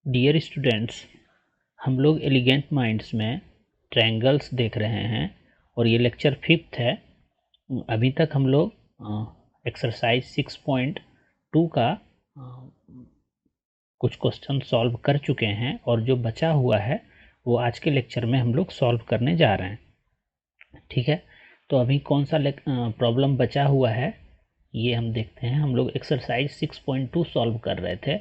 Dear students, हम लोग elegant minds में ट्रायंगल्स देख रहे हैं और ये लेक्चर 5th है। अभी तक हम लोग एक्सरसाइज 6.2 का कुछ क्वेश्चन सॉल्व कर चुके हैं और जो बचा हुआ है वो आज के लेक्चर में हम लोग सॉल्व करने जा रहे हैं। ठीक है, तो अभी कौन सा प्रॉब्लम बचा हुआ है ये हम देखते हैं। हम लोग एक्सरसाइज 6.2 सॉल्व कर रहे थे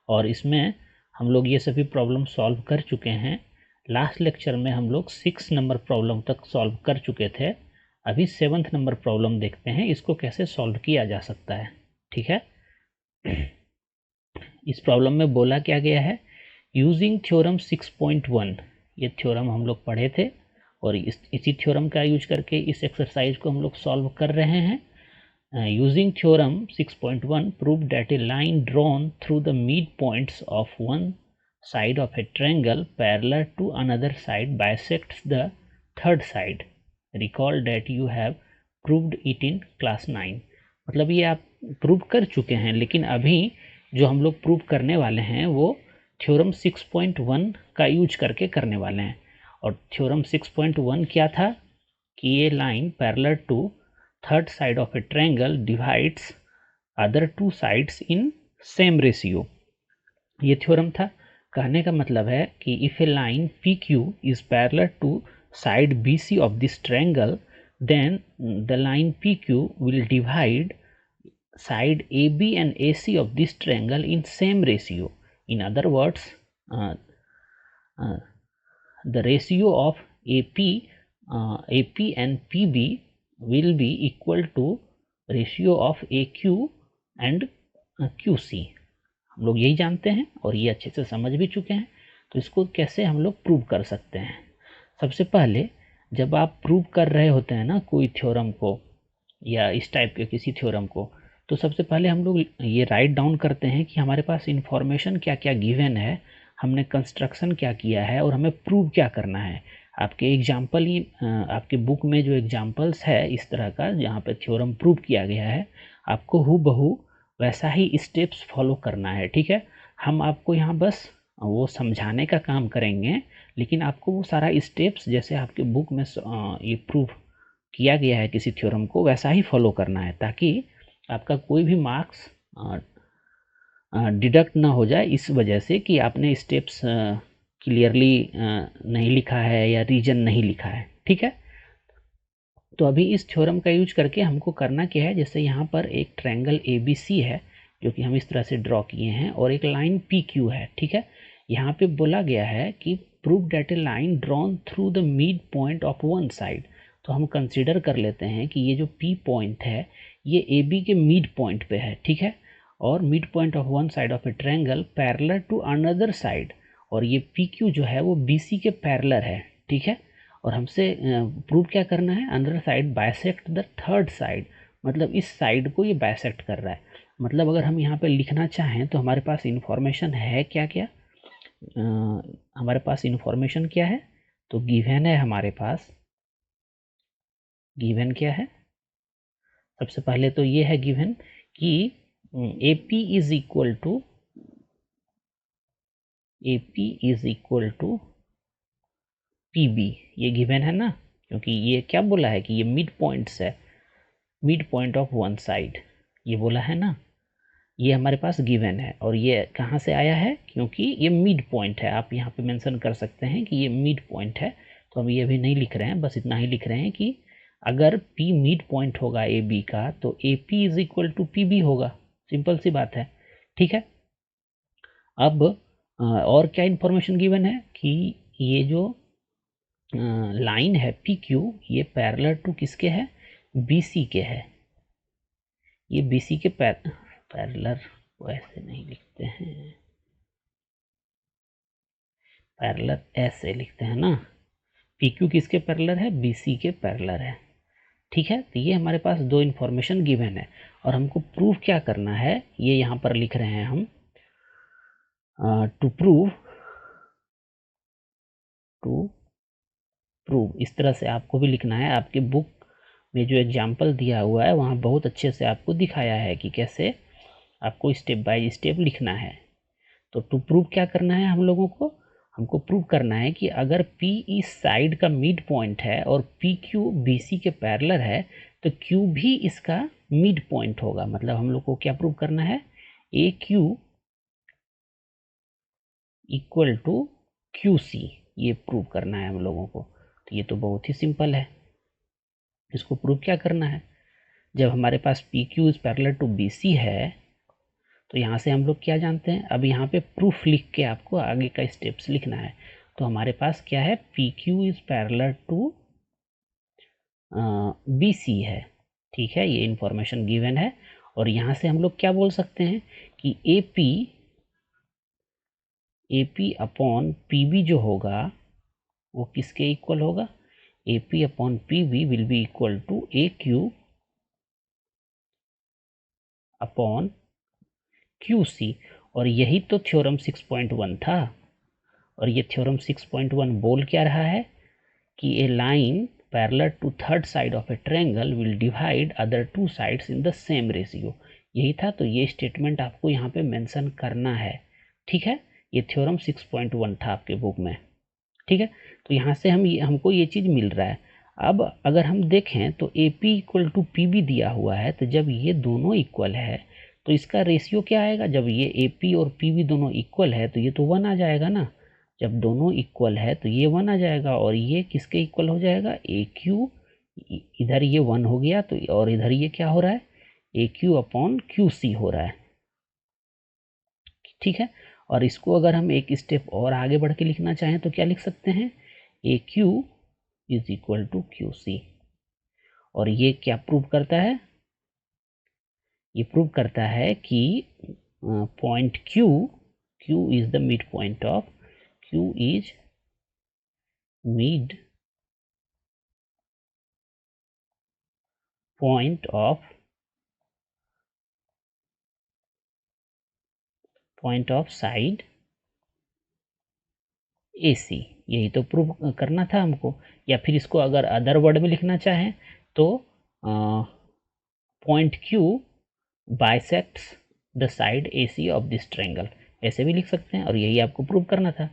और इसमें हम लोग ये सभी प्रॉब्लम सॉल्व कर चुके हैं। लास्ट लेक्चर में हम लोग 6 नंबर प्रॉब्लम तक सॉल्व कर चुके थे। अभी 7th नंबर प्रॉब्लम देखते हैं, इसको कैसे सॉल्व किया जा सकता है। ठीक है, इस प्रॉब्लम में बोला क्या गया है, यूजिंग थ्योरम 6.1। ये थ्योरम हम लोग पढ़े थे और इसी थ्योरम का यूज करके इस एक्सरसाइज को हम लोग सॉल्व कर रहे हैं। Using theorem 6.1 proved that a line drawn through the midpoints of one side of a triangle parallel to another side bisects the third side. Recall that you have proved it in class 9। मतलब ये आप prove कर चुके हैं, लेकिन अभी जो हम लोग प्रूव करने वाले हैं वो थ्योरम 6.1 का यूज करके करने वाले हैं। और थ्योरम 6.1 क्या था कि ये line parallel to third side of a triangle divides other two sides in same ratio। ये थ्योरम था। कहने का मतलब है कि if a line PQ is parallel to side BC of this triangle, then the line PQ will divide side AB and AC of this triangle in same ratio। In other words, the ratio of AP and PB will be equal to ratio of AQ and QC। हम लोग यही जानते हैं और ये अच्छे से समझ भी चुके हैं। तो इसको कैसे हम लोग प्रूव कर सकते हैं। सबसे पहले जब आप प्रूव कर रहे होते हैं ना कोई थ्योरम को या इस टाइप के किसी थ्योरम को, तो सबसे पहले हम लोग ये राइट डाउन करते हैं कि हमारे पास इंफॉर्मेशन क्या क्या गिवन है, हमने कंस्ट्रक्शन क्या किया है और हमें प्रूव क्या करना है। आपके एग्जाम्पल ही आपके बुक में जो एग्जाम्पल्स है इस तरह का जहाँ पे थ्योरम प्रूव किया गया है, आपको हूबहू वैसा ही स्टेप्स फॉलो करना है। ठीक है, हम आपको यहाँ बस वो समझाने का काम करेंगे, लेकिन आपको वो सारा स्टेप्स जैसे आपके बुक में ये प्रूव किया गया है किसी थ्योरम को वैसा ही फॉलो करना है, ताकि आपका कोई भी मार्क्स डिडक्ट ना हो जाए इस वजह से कि आपने स्टेप्स क्लियरली नहीं लिखा है या रीजन नहीं लिखा है। ठीक है, तो अभी इस थ्योरम का यूज करके हमको करना क्या है, जैसे यहाँ पर एक ट्रायंगल ABC है जो कि हम इस तरह से ड्रॉ किए हैं और एक लाइन PQ है। ठीक है, यहाँ पे बोला गया है कि prove that A line drawn through the mid point of one side. तो हम कंसिडर कर लेते हैं कि ये जो P पॉइंट है ये AB के मिड पॉइंट पे है। ठीक है, और mid point of one side of a triangle parallel to another side, और ये PQ जो है वो BC के पैरेलल है। ठीक है, और हमसे प्रूव क्या करना है, another side bisect the third side, मतलब इस साइड को ये बाइसेक्ट कर रहा है। मतलब अगर हम यहाँ पे लिखना चाहें तो हमारे पास इंफॉर्मेशन है क्या क्या, हमारे पास इंफॉर्मेशन क्या है, तो गिवन है हमारे पास। गिवन क्या है, सबसे पहले तो ये है गिवन कि AP is equal to PB, ये गिवन है ना, क्योंकि ये क्या बोला है कि ये मिड पॉइंट्स है, mid point of one side, ये बोला है ना, ये हमारे पास गिवन है। और ये कहाँ से आया है, क्योंकि ये मिड पॉइंट है। आप यहाँ पे मेंशन कर सकते हैं कि ये मिड पॉइंट है, तो हम ये भी नहीं लिख रहे हैं, बस इतना ही लिख रहे हैं कि अगर P मिड पॉइंट होगा AB का तो AP is equal to PB होगा। सिंपल सी बात है। ठीक है, अब और क्या इंफॉर्मेशन गिवन है कि ये जो लाइन है PQ ये पैरेलल टू किसके है, BC के है। ये BC के पैरेलल ऐसे नहीं लिखते हैं, पैरेलल ऐसे लिखते हैं ना। PQ किसके पैरेलल है, BC के पैरेलल है। ठीक है, तो ये हमारे पास दो इंफॉर्मेशन गिवन है और हमको प्रूव क्या करना है, ये यहाँ पर लिख रहे हैं हम। टू प्रूव इस तरह से आपको भी लिखना है। आपके बुक में जो एग्जाम्पल दिया हुआ है वहाँ बहुत अच्छे से आपको दिखाया है कि कैसे आपको स्टेप बाय स्टेप लिखना है। तो टू प्रूव क्या करना है हम लोगों को, हमको प्रूव करना है कि अगर P इस साइड का मिड पॉइंट है और PQ BC के पैरेलल है तो Q भी इसका मिड पॉइंट होगा। मतलब हम लोग को क्या प्रूव करना है, AQ इक्वल टू QC, ये प्रूव करना है हम लोगों को। तो ये तो बहुत ही सिंपल है। इसको प्रूव क्या करना है, जब हमारे पास PQ is parallel to BC है तो यहाँ से हम लोग क्या जानते हैं, अब यहाँ पे प्रूफ लिख के आपको आगे का स्टेप्स लिखना है। तो हमारे पास क्या है, PQ is parallel to BC है, ठीक है, ये इंफॉर्मेशन गिवन है। और यहाँ से हम लोग क्या बोल सकते हैं कि AP अपॉन PB जो होगा वो किसके इक्वल होगा, AP upon PB will be equal to AQ upon QC। और यही तो थ्योरम 6.1 था। और ये थ्योरम 6.1 बोल क्या रहा है कि a line parallel to third side of a triangle will divide other two sides in the same ratio, यही था। तो ये स्टेटमेंट आपको यहाँ पे मेंशन करना है, ठीक है। ये थ्योरम 6.1 था आपके बुक में, ठीक है। तो यहाँ से हमको ये चीज़ मिल रहा है। अब अगर हम देखें तो AP इक्वल टू PB दिया हुआ है, तो जब ये दोनों इक्वल है तो इसका रेशियो क्या आएगा, जब ये AP और PB दोनों इक्वल है तो ये तो 1 आ जाएगा ना। जब दोनों इक्वल है तो ये 1 आ जाएगा और ये किसके इक्वल हो जाएगा, AQ, इधर ये 1 हो गया तो, और इधर ये क्या हो रहा है, AQ अपॉन QC हो रहा है, ठीक है। और इसको अगर हम एक स्टेप और आगे बढ़ के लिखना चाहें तो क्या लिख सकते हैं, AQ is equal to QC। और ये क्या प्रूव करता है, ये प्रूव करता है कि point Q is the mid point of, Q is mid point of side AC। यही तो प्रूव करना था हमको। या फिर इसको अगर अदर वर्ड में लिखना चाहें तो point Q bisects the side AC of this triangle, ऐसे भी लिख सकते हैं। और यही आपको प्रूव करना था,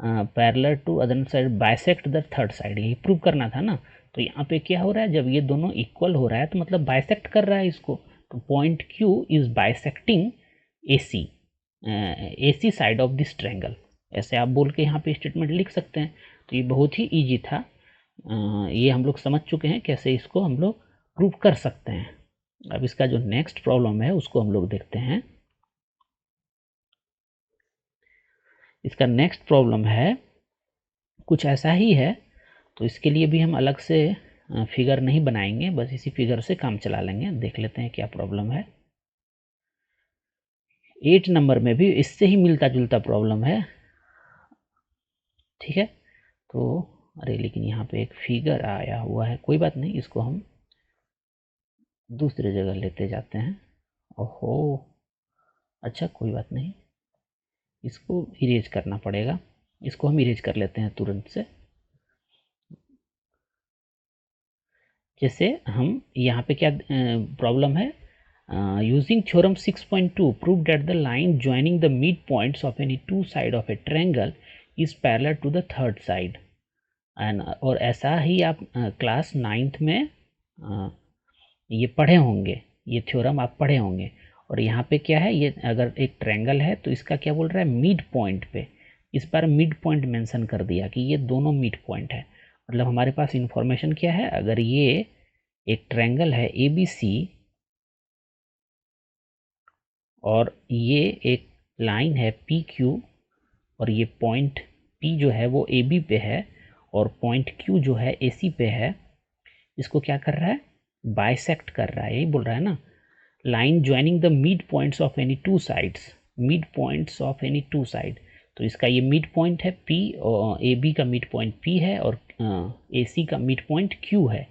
parallel to other side bisect the third side, यही प्रूव करना था ना। तो यहाँ पे क्या हो रहा है, जब ये दोनों इक्वल हो रहा है तो मतलब बाइसेक्ट कर रहा है इसको। तो point Q is bisecting AC side of this triangle, ऐसे आप बोल के यहाँ पे स्टेटमेंट लिख सकते हैं। तो ये बहुत ही ईजी था, ये हम लोग समझ चुके हैं कैसे इसको हम लोग प्रूव कर सकते हैं। अब इसका जो नेक्स्ट प्रॉब्लम है उसको हम लोग देखते हैं। इसका नेक्स्ट प्रॉब्लम है कुछ ऐसा ही है। तो इसके लिए भी हम अलग से फिगर नहीं बनाएंगे, बस इसी फिगर से काम चला लेंगे। देख लेते हैं क्या प्रॉब्लम है। 8 नंबर में भी इससे ही मिलता जुलता प्रॉब्लम है, ठीक है। तो अरे लेकिन यहाँ पे एक फिगर आया हुआ है, कोई बात नहीं, इसको हम दूसरे जगह लेते जाते हैं। ओहो, अच्छा कोई बात नहीं, इसको इरेज करना पड़ेगा, इसको हम इरेज कर लेते हैं तुरंत से। जैसे हम यहाँ पे क्या प्रॉब्लम है, using theorem 6.2 prove that the line joining the mid points of any two side of a triangle is parallel to the third side. And और ऐसा ही आप क्लास 9th में ये पढ़े होंगे, ये थ्योरम आप पढ़े होंगे। और यहाँ पे क्या है, ये अगर एक ट्रायंगल है तो इसका क्या बोल रहा है, मिड पॉइंट पे, इस बार मिड पॉइंट मेंशन कर दिया कि ये दोनों मिड पॉइंट है। मतलब हमारे पास इंफॉर्मेशन क्या है, अगर ये एक ट्रायंगल है ABC और ये एक लाइन है PQ और ये पॉइंट P जो है वो AB पे है और पॉइंट Q जो है AC पे है, इसको क्या कर रहा है, बाइसेक्ट कर रहा है, यही बोल रहा है ना। Line joining the mid points of any two sides, mid points of any two side. तो इसका ये मिड पॉइंट है P और AB का मिड पॉइंट P है और AC का मिड पॉइंट Q है।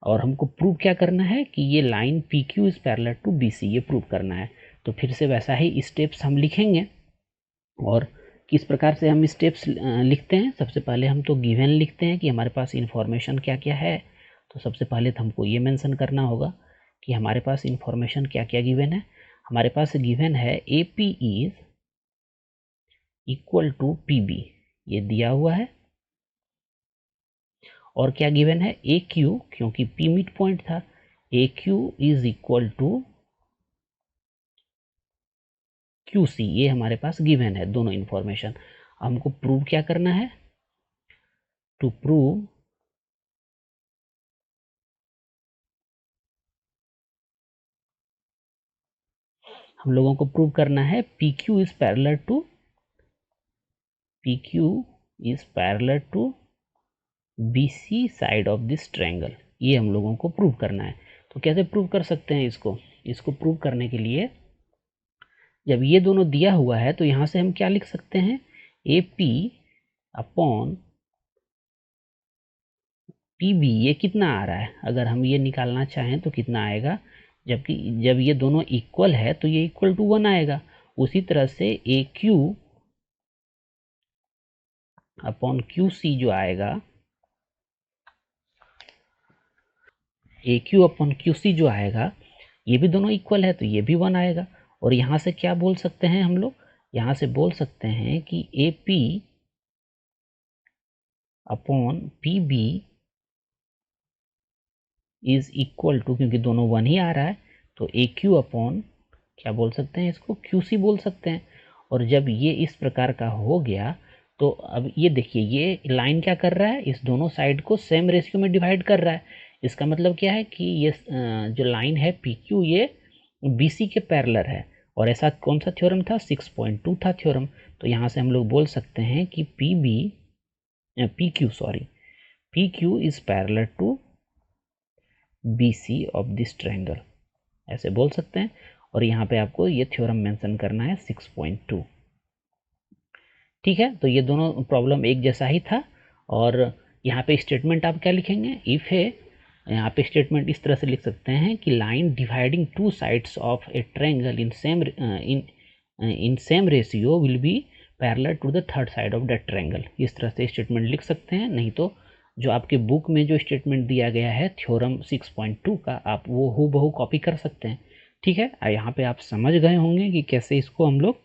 और हमको प्रूव क्या करना है कि ये line PQ is parallel to BC, ये प्रूव करना है। तो फिर से वैसा ही स्टेप्स हम लिखेंगे। और किस प्रकार से हम स्टेप्स लिखते हैं, सबसे पहले हम तो गिवन लिखते हैं कि हमारे पास इंफॉर्मेशन क्या क्या है। तो सबसे पहले तो हमको ये मेंशन करना होगा कि हमारे पास इंफॉर्मेशन क्या क्या गिवन है। हमारे पास गिवन है AP is equal to P B, ये दिया हुआ है। और क्या गिवन है, ए क्यू, क्योंकि पी मिड पॉइंट था, A Q is equal to Q C, ये हमारे पास गिवन है दोनों इंफॉर्मेशन। हमको प्रूव क्या करना है, टू प्रूव हम लोगों को प्रूव करना है P Q is parallel to, P Q is parallel to B C side of this triangle, ये हम लोगों को प्रूव करना है। तो कैसे प्रूव कर सकते हैं इसको, इसको प्रूव करने के लिए जब ये दोनों दिया हुआ है तो यहाँ से हम क्या लिख सकते हैं, A P upon P B, ये कितना आ रहा है, अगर हम ये निकालना चाहें तो कितना आएगा, जबकि जब ये दोनों इक्वल है तो ये इक्वल टू 1 आएगा। उसी तरह से ए क्यू अपॉन क्यू सी जो आएगा, ए क्यू अपॉन क्यू सी जो आएगा, ये भी दोनों इक्वल है तो ये भी 1 आएगा। और यहाँ से क्या बोल सकते हैं हम लोग, यहाँ से बोल सकते हैं कि A P upon P B is equal to, क्योंकि दोनों 1 ही आ रहा है, तो ए क्यू अपॉन क्या बोल सकते हैं, इसको क्यू सी बोल सकते हैं। और जब ये इस प्रकार का हो गया तो अब ये देखिए, ये लाइन क्या कर रहा है, इस दोनों साइड को सेम रेशियो में डिवाइड कर रहा है। इसका मतलब क्या है कि ये जो लाइन है पी क्यू, ये बी सी के पैरेलल है। और ऐसा कौन सा थ्योरम था, 6.2 था थ्योरम। तो यहाँ से हम लोग बोल सकते हैं कि P Q is parallel to B C of this triangle, ऐसे बोल सकते हैं। और यहाँ पे आपको ये थ्योरम मेंशन करना है 6.2। ठीक है, तो ये दोनों प्रॉब्लम एक जैसा ही था। और यहाँ पे स्टेटमेंट आप क्या लिखेंगे, इफ है, यहाँ पे स्टेटमेंट इस तरह से लिख सकते हैं कि line dividing two sides of a triangle in same ratio will be parallel to the third side of that triangle, इस तरह से स्टेटमेंट लिख सकते हैं। नहीं तो जो आपके बुक में जो स्टेटमेंट दिया गया है थ्योरम 6.2 का, आप वो हूबहू कॉपी कर सकते हैं। ठीक है, यहाँ पे आप समझ गए होंगे कि कैसे इसको हम लोग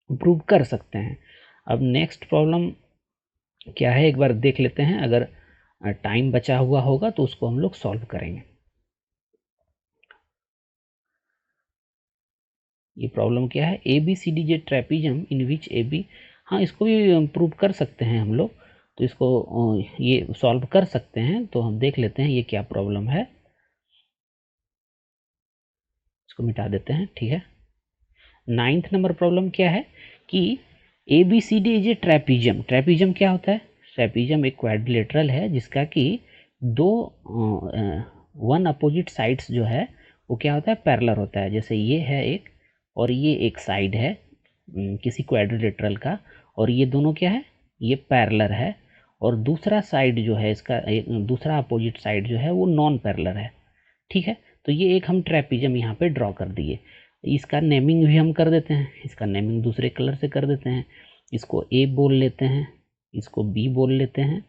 प्रूव कर सकते हैं। अब नेक्स्ट प्रॉब्लम क्या है, एक बार देख लेते हैं, अगर टाइम बचा हुआ होगा तो उसको हम लोग सॉल्व करेंगे। ये प्रॉब्लम क्या है, A B C D J trapezium in which A B, हाँ इसको भी प्रूव कर सकते हैं हम लोग, तो इसको ये सॉल्व कर सकते हैं। तो हम देख लेते हैं ये क्या प्रॉब्लम है, इसको मिटा देते हैं। ठीक है, 9th नंबर प्रॉब्लम क्या है कि A B C D is a trapezium. Trapezium क्या होता है, ट्रेपिजम एक क्वाड्रिलेटरल है जिसका कि दो वन अपोजिट साइड्स जो है वो क्या होता है, पैरेलल होता है। जैसे ये है एक, और ये एक साइड है किसी क्वाड्रिलेटरल का, और ये दोनों क्या है, ये पैरेलल है। और दूसरा साइड जो है इसका, दूसरा अपोजिट साइड जो है वो नॉन पैरेलल है। ठीक है, तो ये एक हम ट्रेपिजम यहाँ पे ड्रॉ कर दिए। इसका नेमिंग भी हम कर देते हैं, इसका नेमिंग दूसरे कलर से कर देते हैं। इसको ए बोल लेते हैं, इसको बी बोल लेते हैं,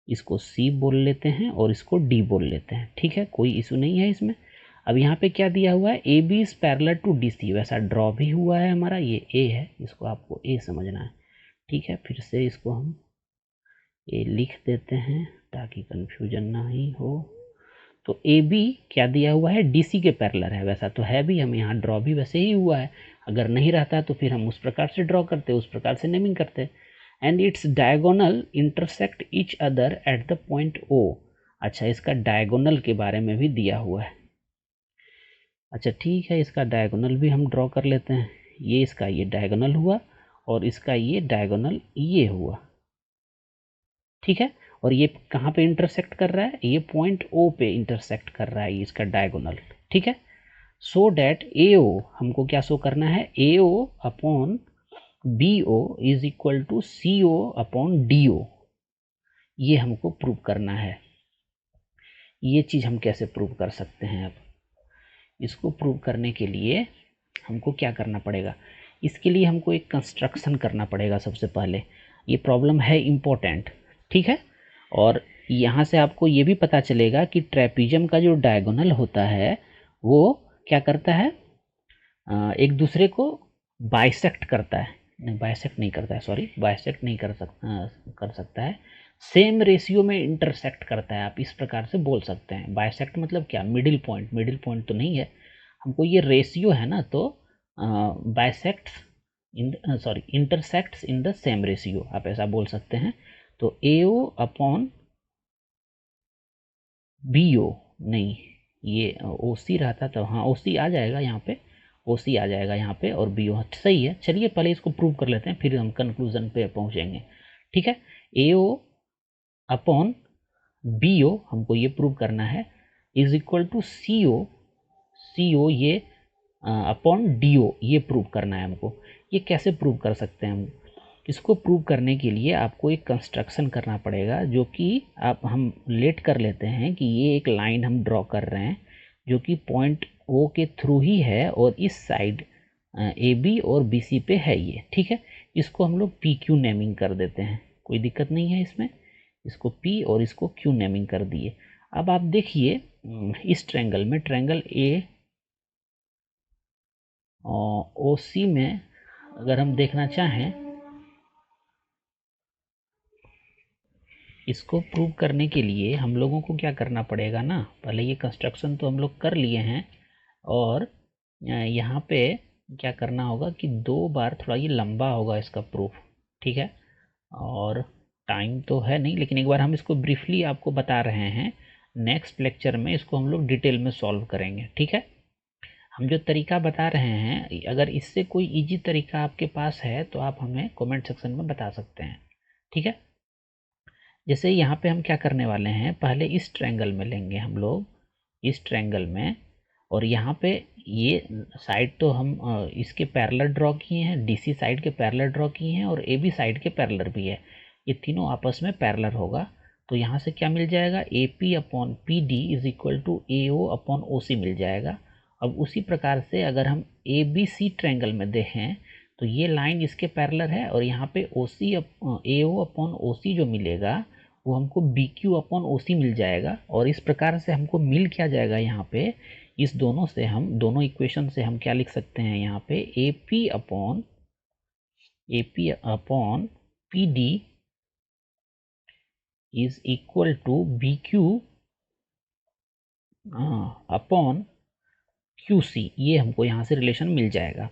इसको सी बोल लेते हैं, और इसको डी बोल लेते हैं। ठीक है, कोई इशू नहीं है इसमें। अब यहाँ पे क्या दिया हुआ है, A B is parallel to D C, वैसा ड्रॉ भी हुआ है हमारा, ये ए है, इसको आपको ए समझना है। ठीक है, फिर से इसको हम ए लिख देते हैं ताकि कन्फ्यूजन ना ही हो। तो ए बी क्या दिया हुआ है, डी सी के पैरेलल है, वैसा तो है भी, हम यहाँ ड्रॉ भी वैसे ही हुआ है। अगर नहीं रहता तो फिर हम उस प्रकार से ड्रॉ करते, उस प्रकार से नेमिंग करते। And its diagonal intersect each other at the point O. अच्छा, इसका डायगोनल के बारे में भी दिया हुआ है। अच्छा ठीक है, इसका डायगोनल भी हम ड्रॉ कर लेते हैं। ये इसका ये डायगोनल हुआ, और इसका ये डायगोनल ये हुआ। ठीक है, और ये कहाँ पे इंटरसेक्ट कर रहा है, ये पॉइंट ओ पे इंटरसेक्ट कर रहा है इसका डायगोनल। ठीक है, सो डैट ए ओ, हमको क्या शो करना है, A O upon B O is equal to C O upon D O, ये हमको प्रूव करना है। ये चीज़ हम कैसे प्रूव कर सकते हैं, अब इसको प्रूव करने के लिए हमको क्या करना पड़ेगा, इसके लिए हमको एक कंस्ट्रक्शन करना पड़ेगा सबसे पहले। ये प्रॉब्लम है इम्पोर्टेंट। ठीक है, और यहाँ से आपको ये भी पता चलेगा कि ट्रेपिजम का जो डायगोनल होता है वो क्या करता है, एक दूसरे को बाइसेक्ट करता है। नहीं, बाइसेक्ट नहीं करता है, सॉरी, बाइसेक्ट नहीं कर सकता है, सेम रेशियो में इंटरसेक्ट करता है, आप इस प्रकार से बोल सकते हैं। बाइसेक्ट मतलब क्या, मिडिल पॉइंट, मिडिल पॉइंट तो नहीं है, हमको ये रेशियो है ना, तो bisects in sorry intersects in the same ratio, आप ऐसा बोल सकते हैं। तो AO अपॉन BO, नहीं ये OC रहता तो हाँ OC आ जाएगा यहाँ पे, OC आ जाएगा यहाँ पे, और BO सही है। चलिए पहले इसको प्रूव कर लेते हैं, फिर हम कंक्लूजन पे पहुँचेंगे, ठीक है। AO अपॉन BO हमको ये प्रूव करना है, इज इक्वल टू CO ये अपॉन DO ये प्रूव करना है हमको। ये कैसे प्रूव कर सकते हैं हम? इसको प्रूव करने के लिए आपको एक कंस्ट्रक्शन करना पड़ेगा, जो कि हम लेट कर लेते हैं कि ये एक लाइन हम ड्रॉ कर रहे हैं जो कि पॉइंट O के थ्रू ही है, और इस साइड AB और BC पे है ये, ठीक है। इसको हम लोग PQ नेमिंग कर देते हैं, कोई दिक्कत नहीं है इसमें। इसको P और इसको Q नेमिंग कर दिए। अब आप देखिए इस ट्रायंगल में, ट्रायंगल OC में अगर हम देखना चाहें, इसको प्रूव करने के लिए हम लोगों को क्या करना पड़ेगा ना, पहले ये कंस्ट्रक्शन तो हम लोग कर लिए हैं, और यहाँ पे क्या करना होगा कि 2 बार, थोड़ा ये लंबा होगा इसका प्रूफ, ठीक है, और टाइम तो है नहीं, लेकिन एक बार हम इसको ब्रीफली आपको बता रहे हैं। नेक्स्ट लेक्चर में इसको हम लोग डिटेल में सॉल्व करेंगे, ठीक है। हम जो तरीका बता रहे हैं, अगर इससे कोई इजी तरीका आपके पास है तो आप हमें कमेंट सेक्शन में बता सकते हैं, ठीक है। जैसे यहाँ पे हम क्या करने वाले हैं, पहले इस ट्रायंगल में लेंगे हम लोग, इस ट्रायंगल में, और यहाँ पे ये साइड तो हम इसके पैरेलल ड्रॉ किए हैं, DC साइड के पैरेलल ड्रॉ किए हैं, और AB साइड के पैरेलल भी है, ये तीनों आपस में पैरेलल होगा। तो यहाँ से क्या मिल जाएगा, AP upon PD is equal to AO upon OC मिल जाएगा। अब उसी प्रकार से अगर हम ABC ट्रायंगल में देखें, तो ये लाइन इसके पैरेलल है, और यहाँ पे AO अपॉन OC जो मिलेगा वो हमको BQ अपॉन OC मिल जाएगा। और इस प्रकार से हमको मिल क्या जाएगा, यहाँ पे इस दोनों से हम, दोनों इक्वेशन से हम क्या लिख सकते हैं, यहाँ पे AP upon PD is equal to BQ upon QC, ये हमको यहाँ से रिलेशन मिल जाएगा।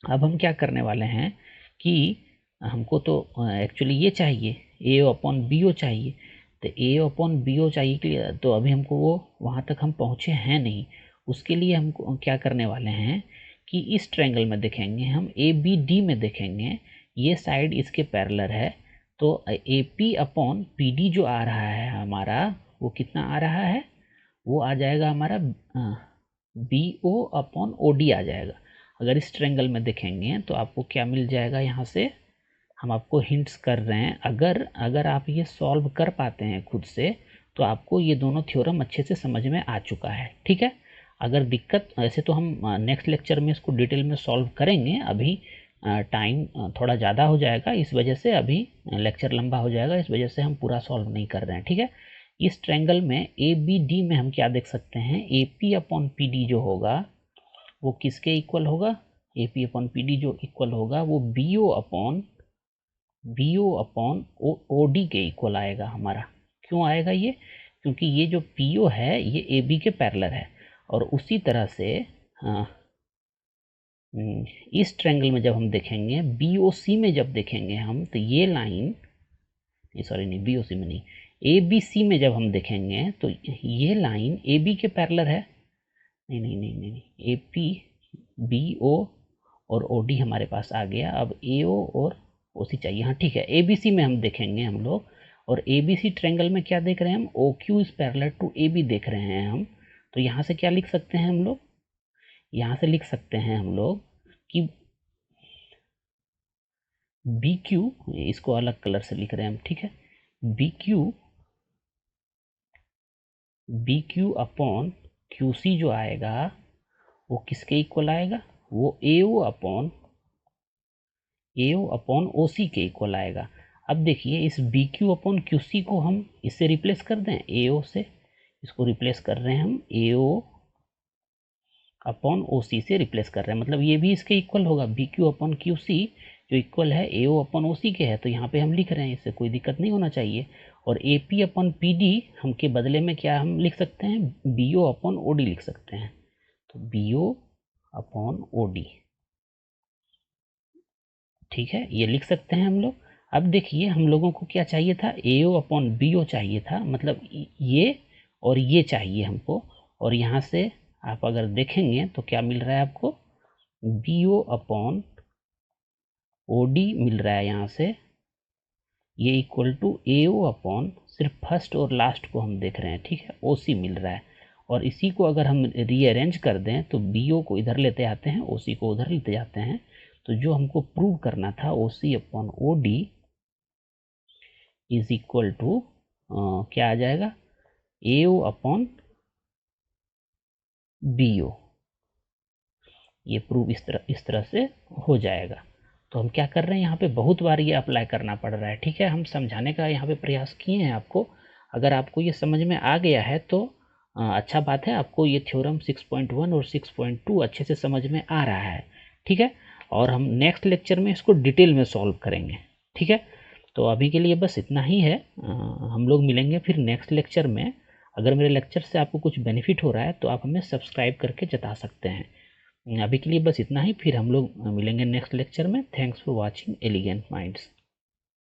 अब हम क्या करने वाले हैं कि हमको तो एक्चुअली ये चाहिए, AO अपॉन BO चाहिए, तो AO अपॉन BO चाहिए के लिए तो अभी हमको वो वहाँ तक हम पहुँचे हैं नहीं। उसके लिए हमको क्या करने वाले हैं कि इस ट्रायंगल में देखेंगे हम, ABD में देखेंगे, ये साइड इसके पैरेलल है, तो AP अपॉन PD जो आ रहा है हमारा, वो कितना आ रहा है, वो आ जाएगा हमारा BO अपॉन OD आ जाएगा। अगर इस ट्रायंगल में देखेंगे तो आपको क्या मिल जाएगा, यहाँ से हम आपको हिंट्स कर रहे हैं, अगर आप ये सॉल्व कर पाते हैं खुद से, तो आपको ये दोनों थ्योरम अच्छे से समझ में आ चुका है, ठीक है। अगर दिक्कत, ऐसे तो हम नेक्स्ट लेक्चर में इसको डिटेल में सॉल्व करेंगे, अभी टाइम थोड़ा ज़्यादा हो जाएगा, इस वजह से अभी लेक्चर लंबा हो जाएगा, इस वजह से हम पूरा सॉल्व नहीं कर रहे हैं, ठीक है। इस ट्रायंगल में ABD में हम क्या देख सकते हैं, AP अपॉन PD जो होगा वो किसके इक्वल होगा, AP अपॉन PD जो इक्वल होगा वो BO अपॉन OD के इक्वल आएगा हमारा। क्यों आएगा ये, क्योंकि ये जो PO है ये AB के पैरेलल है, और उसी तरह से इस ट्रायंगल में जब हम देखेंगे, BOC में जब देखेंगे हम, तो ये लाइन, सॉरी नहीं, BOC में नहीं, ABC में जब हम देखेंगे तो ये लाइन AB के पैरेलल है, नहीं नहीं नहीं नहीं, AP BO और OD हमारे पास आ गया। अब AO और OC चाहिए, हाँ ठीक है। ABC में हम देखेंगे हम लोग, और ABC ट्रायंगल में क्या देख रहे हैं हम, OQ is parallel to AB देख रहे हैं हम। तो यहाँ से क्या लिख सकते हैं हम लोग, यहाँ से लिख सकते हैं हम लोग कि BQ, इसको अलग कलर से लिख रहे हैं हम, ठीक है, BQ अपॉन QC जो आएगा वो किसके इक्वल आएगा, वो AO अपॉन OC के इक्वल आएगा। अब देखिए इस BQ अपॉन QC को हम इससे रिप्लेस कर दें, AO से, इसको रिप्लेस कर रहे हैं हम, AO अपॉन OC से रिप्लेस कर रहे हैं, मतलब ये भी इसके इक्वल होगा, BQ अपॉन QC जो इक्वल है ए ओ अपन ओ सी के है, तो यहाँ पे हम लिख रहे हैं, इससे कोई दिक्कत नहीं होना चाहिए। और A P upon P D हम के बदले में क्या हम लिख सकते हैं, बी ओ अपन ओ डी लिख सकते हैं। तो B O upon O D, ठीक है, ये लिख सकते हैं हम लोग। अब देखिए हम लोगों को क्या चाहिए था, ए ओ अपॉन बी ओ चाहिए था, मतलब ये और ये चाहिए हमको। और यहाँ से आप अगर देखेंगे तो क्या मिल रहा है आपको, B O upon O D मिल रहा है यहाँ से, ये equal to A O upon, सिर्फ फर्स्ट और लास्ट को हम देख रहे हैं, ठीक है, ओ सी मिल रहा है। और इसी को अगर हम रीअरेंज कर दें तो बी ओ को इधर लेते आते हैं, ओ सी को उधर लेते जाते हैं, तो जो हमको प्रूव करना था O C upon O D is equal to क्या आ जाएगा, ए ओ अपॉन बी ओ, ये प्रूव इस तरह से हो जाएगा। तो हम क्या कर रहे हैं, यहाँ पे बहुत बार ये अप्लाई करना पड़ रहा है, ठीक है, हम समझाने का यहाँ पे प्रयास किए हैं आपको। अगर आपको ये समझ में आ गया है तो अच्छा बात है, आपको ये थ्योरम 6.1 और 6.2 अच्छे से समझ में आ रहा है, ठीक है। और हम नेक्स्ट लेक्चर में इसको डिटेल में सॉल्व करेंगे, ठीक है। तो अभी के लिए बस इतना ही है, हम लोग मिलेंगे फिर नेक्स्ट लेक्चर में। अगर मेरे लेक्चर से आपको कुछ बेनिफिट हो रहा है तो आप हमें सब्सक्राइब करके जता सकते हैं। अभी के लिए बस इतना ही, फिर हम लोग मिलेंगे नेक्स्ट लेक्चर में। Thanks for watching elegant minds.